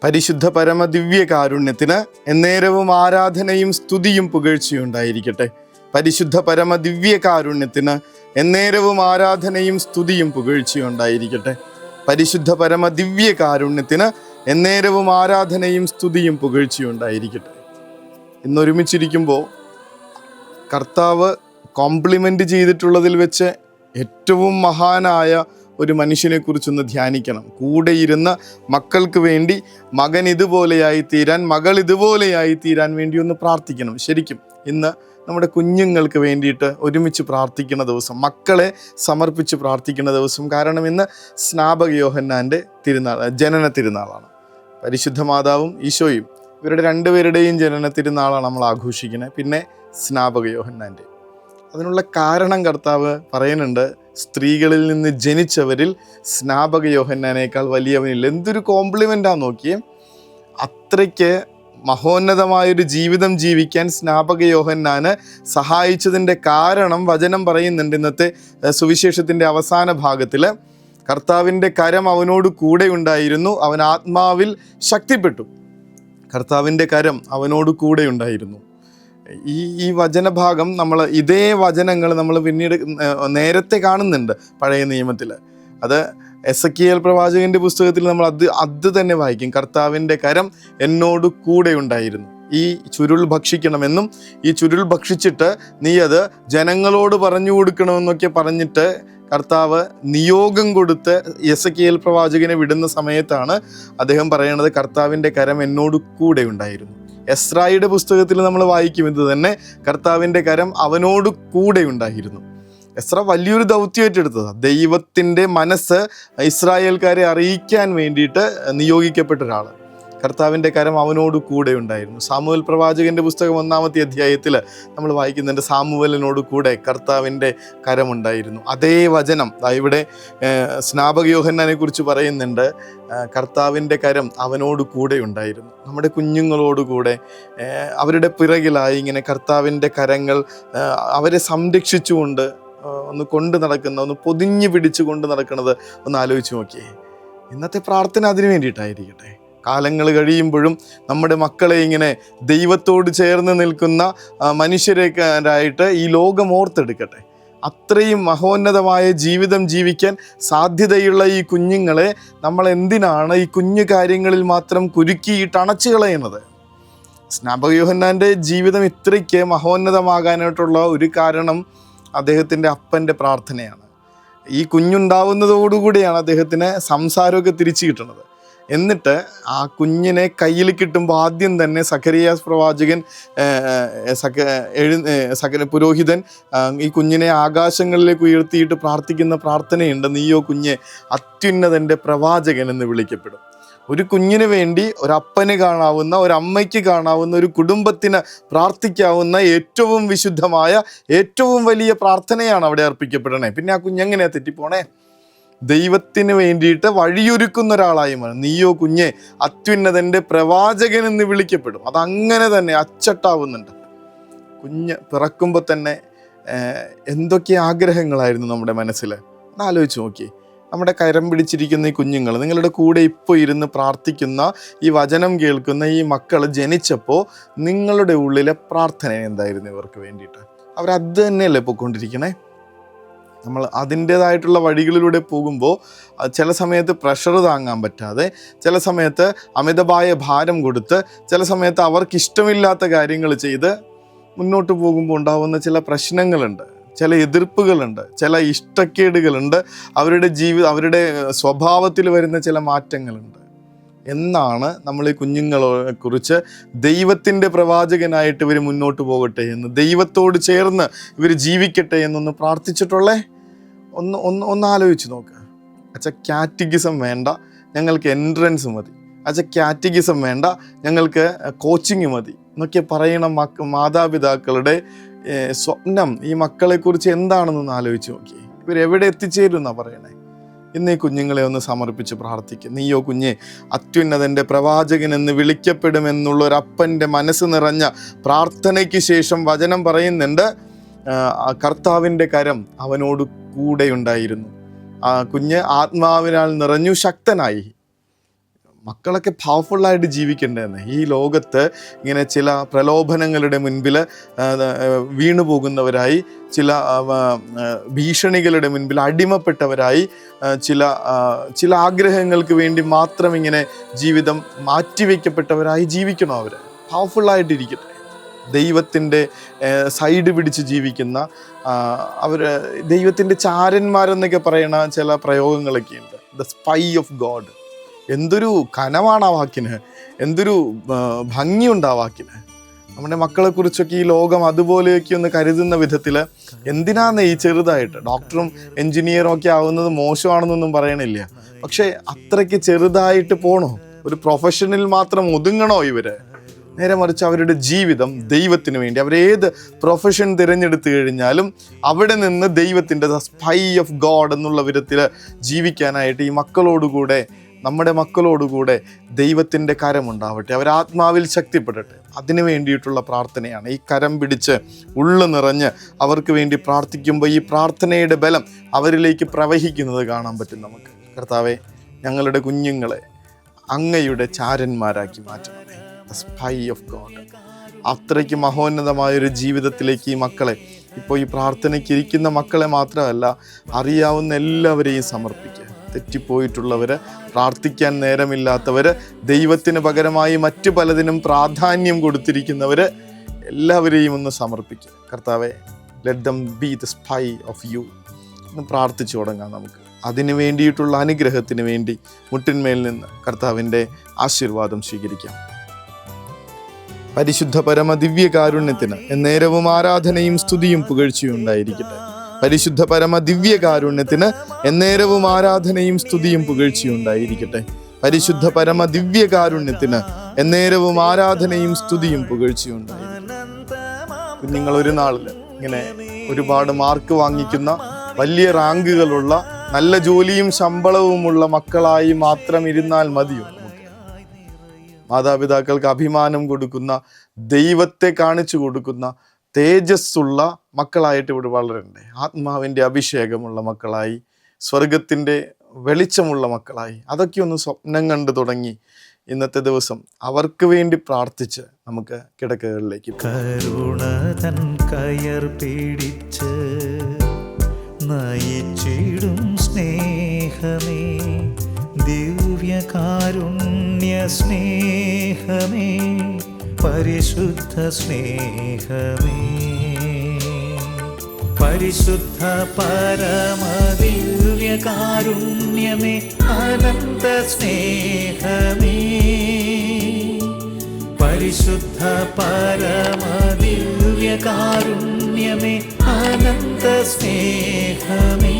പരിശുദ്ധ പരമദിവ്യ കാരുണ്യത്തിന് എന്നേരവും ആരാധനയും സ്തുതിയും പുകഴ്ചയുണ്ടായിരിക്കട്ടെ. പരിശുദ്ധ പരമദിവ്യ കാരുണ്യത്തിന് എന്നേരവും ആരാധനയും സ്തുതിയും പുകഴ്ചയുണ്ടായിരിക്കട്ടെ. പരിശുദ്ധ പരമദിവ്യ കാരുണ്യത്തിന് എന്നേരവും ആരാധനയും സ്തുതിയും പുകഴ്ചയുണ്ടായിരിക്കട്ടെ. ഇന്നൊരുമിച്ചിരിക്കുമ്പോൾ കർത്താവ് കോംപ്ലിമെൻ്റ് ചെയ്തിട്ടുള്ളതിൽ വെച്ച് ഏറ്റവും മഹാനായ ഒരു മനുഷ്യനെ കുറിച്ചൊന്ന് ധ്യാനിക്കണം. കൂടെ ഇരുന്ന് മക്കൾക്ക് വേണ്ടി മകൻ ഇതുപോലെയായി തീരാൻ, മകൾ ഇതുപോലെയായി തീരാൻ വേണ്ടി ഒന്ന് പ്രാർത്ഥിക്കണം. ശരിക്കും ഇന്ന് നമ്മുടെ കുഞ്ഞുങ്ങൾക്ക് വേണ്ടിയിട്ട് ഒരുമിച്ച് പ്രാർത്ഥിക്കുന്ന ദിവസം, മക്കളെ സമർപ്പിച്ച് പ്രാർത്ഥിക്കുന്ന ദിവസം. കാരണം ഇന്ന് സ്നാപക യോഹന്നാൻ്റെ ജനന തിരുനാളാണ്. പരിശുദ്ധ മാതാവും ഈശോയും ഇവരുടെ രണ്ടുപേരുടെയും ജനന തിരുനാളാണ് നമ്മൾ ആഘോഷിക്കുന്നത്. പിന്നെ സ്നാപക യോഹന്നാൻ്റെ. അതിനുള്ള കാരണം കർത്താവ് പറയുന്നുണ്ട്, സ്ത്രീകളിൽ നിന്ന് ജനിച്ചവരിൽ സ്നാപക യോഹന്നാനേക്കാൾ വലിയവനില്ല. എന്തൊരു കോംപ്ലിമെൻ്റാണ് നോക്കിയേ. അത്രയ്ക്ക് മഹോന്നതമായൊരു ജീവിതം ജീവിക്കാൻ സ്നാപക യോഹന്നാന് സഹായിച്ചതിൻ്റെ കാരണം വചനം പറയുന്നുണ്ട്. ഇന്നത്തെ സുവിശേഷത്തിൻ്റെ അവസാന ഭാഗത്തിൽ കർത്താവിൻ്റെ കരം അവനോട് കൂടെ ഉണ്ടായിരുന്നു, അവൻ ആത്മാവിൽ ശക്തിപ്പെട്ടു. കർത്താവിൻ്റെ കരം അവനോട് കൂടെ ഉണ്ടായിരുന്നു. ഈ വചനഭാഗം ഇതേ വചനങ്ങൾ നമ്മൾ പിന്നീട് നേരത്തെ കാണുന്നുണ്ട് പഴയ നിയമത്തിൽ. അത് എസെക്കിയേൽ പ്രവാചകന്റെ പുസ്തകത്തിൽ നമ്മൾ അത് തന്നെ വായിക്കും. കർത്താവിൻ്റെ കരം എന്നോട് കൂടെ ഉണ്ടായിരുന്നു. ഈ ചുരുൾ ഭക്ഷിക്കണമെന്നും ഈ ചുരുൾ ഭക്ഷിച്ചിട്ട് നീ അത് ജനങ്ങളോട് പറഞ്ഞു കൊടുക്കണമെന്നൊക്കെ പറഞ്ഞിട്ട് കർത്താവ് നിയോഗം കൊടുത്ത് എസെക്കിയേൽ പ്രവാചകനെ വിടുന്ന സമയത്താണ് അദ്ദേഹം പറയണത്, കർത്താവിൻ്റെ കരം എന്നോട് കൂടെ ഉണ്ടായിരുന്നു. എസ്രായുടെ പുസ്തകത്തിൽ നമ്മൾ വായിക്കും ഇത് തന്നെ, കർത്താവിൻ്റെ കരം അവനോട് കൂടെ ഉണ്ടായിരുന്നു. എസ്ര വലിയൊരു ദൗത്യം ഏറ്റെടുത്തതാണ്. ദൈവത്തിൻ്റെ മനസ്സ് ഇസ്രായേൽക്കാരെ അറിയിക്കാൻ വേണ്ടിയിട്ട് നിയോഗിക്കപ്പെട്ട ഒരാൾ. കർത്താവിൻ്റെ കരം അവനോട് കൂടെ ഉണ്ടായിരുന്നു. സാമുവേൽ പ്രവാചകന്റെ പുസ്തകം 1-ാമത്തെ അധ്യായത്തിൽ നമ്മൾ വായിക്കുന്നുണ്ട്, സാമുവേലിനോട് കൂടെ കർത്താവിൻ്റെ കരമുണ്ടായിരുന്നു. അതേ വചനം ഇവിടെ സ്നാപക യോഹന്നാനെ കുറിച്ച് പറയുന്നുണ്ട്, കർത്താവിൻ്റെ കരം അവനോട് കൂടെ ഉണ്ടായിരുന്നു. നമ്മുടെ കുഞ്ഞുങ്ങളോടുകൂടെ അവരുടെ പിറകിലായി ഇങ്ങനെ കർത്താവിൻ്റെ കരങ്ങൾ അവരെ സംരക്ഷിച്ചുകൊണ്ട് ഒന്ന് കൊണ്ട് നടക്കുന്ന, ഒന്ന് പൊതിഞ്ഞു പിടിച്ചു കൊണ്ട് നടക്കുന്നത് ഒന്ന് ആലോചിച്ച് നോക്കിയേ. ഇന്നത്തെ പ്രാർത്ഥന അതിനു വേണ്ടിയിട്ടായിരിക്കട്ടെ. കാലങ്ങൾ കഴിയുമ്പോഴും നമ്മുടെ മക്കളെ ഇങ്ങനെ ദൈവത്തോട് ചേർന്ന് നിൽക്കുന്ന മനുഷ്യരായിട്ട് ഈ ലോകം ഓർത്തെടുക്കട്ടെ. അത്രയും മഹോന്നതമായ ജീവിതം ജീവിക്കാൻ സാധ്യതയുള്ള ഈ കുഞ്ഞുങ്ങളെ നമ്മൾ എന്തിനാണ് ഈ കുഞ്ഞു കാര്യങ്ങളിൽ മാത്രം കുരുക്കിയിട്ട് അണച്ചു കളയുന്നത്? സ്നാപക യോഹന്നാൻ്റെ ജീവിതം ഇത്രയ്ക്ക് മഹോന്നതമാകാനായിട്ടുള്ള ഒരു കാരണം അദ്ദേഹത്തിൻ്റെ അപ്പൻ്റെ പ്രാർത്ഥനയാണ്. ഈ കുഞ്ഞുണ്ടാവുന്നതോടുകൂടിയാണ് അദ്ദേഹത്തിന് സംസാരമൊക്കെ തിരിച്ചു കിട്ടുന്നത്. എന്നിട്ട് ആ കുഞ്ഞിനെ കയ്യിൽ കിട്ടുമ്പോൾ ആദ്യം തന്നെ സഖറിയാസ് പ്രവാചകൻ പുരോഹിതൻ ഈ കുഞ്ഞിനെ ആകാശങ്ങളിലേക്ക് ഉയർത്തിയിട്ട് പ്രാർത്ഥിക്കുന്ന പ്രാർത്ഥനയുണ്ട്, നീയോ കുഞ്ഞെ അത്യുന്നതൻ്റെ പ്രവാചകൻ എന്ന് വിളിക്കപ്പെടും. ഒരു കുഞ്ഞിന് വേണ്ടി ഒരപ്പന് കാണാവുന്ന, ഒരമ്മയ്ക്ക് കാണാവുന്ന, ഒരു കുടുംബത്തിന് പ്രാർത്ഥിക്കാവുന്ന ഏറ്റവും വിശുദ്ധമായ ഏറ്റവും വലിയ പ്രാർത്ഥനയാണ് അവിടെ അർപ്പിക്കപ്പെടണേ. പിന്നെ ആ കുഞ്ഞെങ്ങനെയാ തെറ്റിപ്പോണേ? ദൈവത്തിന് വേണ്ടിയിട്ട് വഴിയൊരുക്കുന്ന ഒരാളായി മാറും. നീയോ കുഞ്ഞെ അത്യുന്നതൻ്റെ പ്രവാചകൻ എന്ന് വിളിക്കപ്പെടും. അതങ്ങനെ തന്നെ അച്ചട്ടാവുന്നുണ്ട്. കുഞ്ഞ് പിറക്കുമ്പോൾ തന്നെ എന്തൊക്കെ ആഗ്രഹങ്ങളായിരുന്നു നമ്മുടെ മനസ്സിൽ. ഒന്നാലോചിച്ച് നോക്കി. നമ്മുടെ കരം പിടിച്ചിരിക്കുന്ന ഈ കുഞ്ഞുങ്ങൾ, നിങ്ങളുടെ കൂടെ ഇപ്പോൾ ഇരുന്ന് പ്രാർത്ഥിക്കുന്ന, ഈ വചനം കേൾക്കുന്ന ഈ മക്കൾ ജനിച്ചപ്പോൾ നിങ്ങളുടെ ഉള്ളിലെ പ്രാർത്ഥന എന്തായിരുന്നു ഇവർക്ക് വേണ്ടിയിട്ട്? അവരത് തന്നെയല്ലേ പോയിക്കൊണ്ടിരിക്കണേ. നമ്മൾ അതിൻ്റേതായിട്ടുള്ള വഴികളിലൂടെ പോകുമ്പോൾ ചില സമയത്ത് പ്രഷർ താങ്ങാൻ പറ്റാതെ, ചില സമയത്ത് അമിതമായ ഭാരം കൊടുത്ത്, ചില സമയത്ത് അവർക്കിഷ്ടമില്ലാത്ത കാര്യങ്ങൾ ചെയ്ത് മുന്നോട്ട് പോകുമ്പോൾ ഉണ്ടാകുന്ന ചില പ്രശ്നങ്ങളുണ്ട്, ചില എതിർപ്പുകളുണ്ട്, ചില ഇഷ്ടക്കേടുകളുണ്ട്, അവരുടെ സ്വഭാവത്തിൽ വരുന്ന ചില മാറ്റങ്ങളുണ്ട്. എന്നാണ് നമ്മൾ ഈ കുഞ്ഞുങ്ങളെ കുറിച്ച് ദൈവത്തിൻ്റെ പ്രവാചകനായിട്ട് ഇവർ മുന്നോട്ട് പോകട്ടെ എന്ന്, ദൈവത്തോട് ചേർന്ന് ഇവർ ജീവിക്കട്ടെ എന്നൊന്ന് പ്രാർത്ഥിച്ചിട്ടുള്ളേ. ഒന്ന് ആലോചിച്ച് നോക്ക്. അച്ഛാ കാറ്റഗിസം വേണ്ട, ഞങ്ങൾക്ക് എൻട്രൻസ് മതി. അച്ഛാ കാറ്റഗിസം വേണ്ട, ഞങ്ങൾക്ക് കോച്ചിങ് മതി എന്നൊക്കെ പറയണ മാതാപിതാക്കളുടെ സ്വപ്നം ഈ മക്കളെക്കുറിച്ച് എന്താണെന്നൊന്ന് ആലോചിച്ച് നോക്കി. ഇവരെവിടെ എത്തിച്ചേരും എന്നാണ് പറയണേ. ഇന്ന് ഈ കുഞ്ഞുങ്ങളെ ഒന്ന് സമർപ്പിച്ച് പ്രാർത്ഥിക്കും. നീയോ കുഞ്ഞെ അത്യുന്നതൻ്റെ പ്രവാചകൻ എന്ന് വിളിക്കപ്പെടുമെന്നുള്ള ഒരപ്പൻ്റെ മനസ്സ് നിറഞ്ഞ പ്രാർത്ഥനയ്ക്ക് ശേഷം വചനം പറയുന്നുണ്ട്, കർത്താവിൻ്റെ കരം അവനോട് കൂടെ ഉണ്ടായിരുന്നു. കുഞ്ഞ് ആത്മാവിനാൽ നിറഞ്ഞു ശക്തനായി. മക്കളൊക്കെ പവർഫുള്ളായിട്ട് ജീവിക്കേണ്ടതെന്ന്. ഈ ലോകത്ത് ഇങ്ങനെ ചില പ്രലോഭനങ്ങളുടെ മുൻപിൽ വീണു പോകുന്നവരായി, ചില ഭീഷണികളുടെ മുൻപിൽ അടിമപ്പെട്ടവരായി, ചില ആഗ്രഹങ്ങൾക്ക് വേണ്ടി മാത്രം ഇങ്ങനെ ജീവിതം മാറ്റിവെക്കപ്പെട്ടവരായി ജീവിക്കണോ? അവർ പവർഫുള്ളായിട്ടിരിക്കട്ടെ. ദൈവത്തിൻ്റെ സൈഡ് പിടിച്ച് ജീവിക്കുന്ന അവർ ദൈവത്തിൻ്റെ ചാരന്മാരെന്നൊക്കെ പറയുന്ന ചില പ്രയോഗങ്ങളൊക്കെ ഉണ്ട്. The spy of God. എന്തൊരു കനമാണ് ആ വാക്കിന്, എന്തൊരു ഭംഗിയുണ്ട് ആ വാക്കിന്. നമ്മുടെ മക്കളെക്കുറിച്ചൊക്കെ ഈ ലോകം അതുപോലെയൊക്കെ ഒന്ന് കരുതുന്ന വിധത്തിൽ എന്തിനാന്ന് ഈ ചെറുതായിട്ട് ഡോക്ടറും എൻജിനീയറും ഒക്കെ ആവുന്നത് മോശമാണെന്നൊന്നും പറയണില്ല. പക്ഷേ അത്രയ്ക്ക് ചെറുതായിട്ട് പോണോ? ഒരു പ്രൊഫഷനിൽ മാത്രം ഒതുങ്ങണോ ഇവര്? നേരെ മറിച്ച് അവരുടെ ജീവിതം ദൈവത്തിന് വേണ്ടി, അവരേത് പ്രൊഫഷൻ തിരഞ്ഞെടുത്തു കഴിഞ്ഞാലും അവിടെ നിന്ന് ദൈവത്തിൻ്റെ സ്പൈ ഓഫ് ഗോഡ് എന്നുള്ള വിധത്തിൽ ജീവിക്കാനായിട്ട് ഈ മക്കളോടുകൂടെ, നമ്മുടെ മക്കളോടുകൂടെ ദൈവത്തിൻ്റെ കരമുണ്ടാവട്ടെ. അവരാത്മാവിൽ ശക്തിപ്പെടട്ടെ. അതിനു വേണ്ടിയിട്ടുള്ള പ്രാർത്ഥനയാണ്. ഈ കരം പിടിച്ച് ഉള്ളു നിറഞ്ഞ് അവർക്ക് വേണ്ടി പ്രാർത്ഥിക്കുമ്പോൾ ഈ പ്രാർത്ഥനയുടെ ബലം അവരിലേക്ക് പ്രവഹിക്കുന്നത് കാണാൻ പറ്റും നമുക്ക്. കർത്താവേ, ഞങ്ങളുടെ കുഞ്ഞുങ്ങളെ അങ്ങയുടെ ചാരന്മാരാക്കി മാറ്റണമേ. Spy of God. അത്രയ്ക്ക് മഹോന്നതമായൊരു ജീവിതത്തിലേക്ക് ഈ മക്കളെ, ഇപ്പോൾ ഈ പ്രാർത്ഥനയ്ക്ക് ഇരിക്കുന്ന മക്കളെ മാത്രമല്ല, അറിയാവുന്ന എല്ലാവരെയും സമർപ്പിക്കുക. തെറ്റിപ്പോയിട്ടുള്ളവർ, പ്രാർത്ഥിക്കാൻ നേരമില്ലാത്തവർ, ദൈവത്തിന് പകരമായി മറ്റു പലതിനും പ്രാധാന്യം കൊടുത്തിരിക്കുന്നവർ, എല്ലാവരെയും ഒന്ന് സമർപ്പിക്കുക. കർത്താവെ, let them be the spy of you. ഒന്ന് പ്രാർത്ഥിച്ചു തുടങ്ങാം നമുക്ക്. അതിനു വേണ്ടിയിട്ടുള്ള അനുഗ്രഹത്തിന് വേണ്ടി മുട്ടിന്മേൽ നിന്ന് കർത്താവിൻ്റെ ആശീർവാദം സ്വീകരിക്കാം. പരിശുദ്ധ പരമ ദിവ്യകാരുണ്യത്തിന് എന്നേരവും ആരാധനയും സ്തുതിയും പുകഴ്ചയും ഉണ്ടായിരിക്കട്ടെ. പരിശുദ്ധ പരമ ദിവ്യകാരുണ്യത്തിന് എന്നേരവും ആരാധനയും സ്തുതിയും പുകഴ്ചയും ഉണ്ടായിരിക്കട്ടെ. പരിശുദ്ധ പരമ ദിവ്യകാരുണ്യത്തിന് എന്നേരവും ആരാധനയും സ്തുതിയും പുകഴ്ചയും ഉണ്ടായിരിക്കട്ടെ. കുഞ്ഞുങ്ങൾ ഒരു നാളിൽ ഇങ്ങനെ ഒരുപാട് മാർക്ക് വാങ്ങിക്കുന്ന, വലിയ റാങ്കുകളുള്ള, നല്ല ജോലിയും ശമ്പളവുമുള്ള മക്കളായി മാത്രം ഇരുന്നാൽ മതിയോ? മാതാപിതാക്കൾക്ക് അഭിമാനം കൊടുക്കുന്ന, ദൈവത്തെ കാണിച്ചു കൊടുക്കുന്ന തേജസ്സുള്ള മക്കളായിട്ട് ഇവിടെ വളരണ്ടേ. ആത്മാവിൻ്റെ അഭിഷേകമുള്ള മക്കളായി, സ്വർഗത്തിൻ്റെ വെളിച്ചമുള്ള മക്കളായി, അതൊക്കെ ഒന്ന് സ്വപ്നം കണ്ടു തുടങ്ങി ഇന്നത്തെ ദിവസം അവർക്ക് വേണ്ടി പ്രാർത്ഥിച്ച് നമുക്ക് കിടക്കകളിലേക്ക് കരുണതൻ കയർ പിടിച്ച് നയിച്ചിടും സ്നേഹമേ, ദിവ്യകാരുണ്യ സ്നേഹമേ, പരിശുദ്ധ സ്നേഹമേ, പരിശുദ്ധ പരമദിവ്യകാരുണ്യമേ, അനന്ത സ്നേഹമേ, പരിശുദ്ധ പരമദിവ്യകാരുണ്യമേ, അനന്ത സ്നേഹമേ,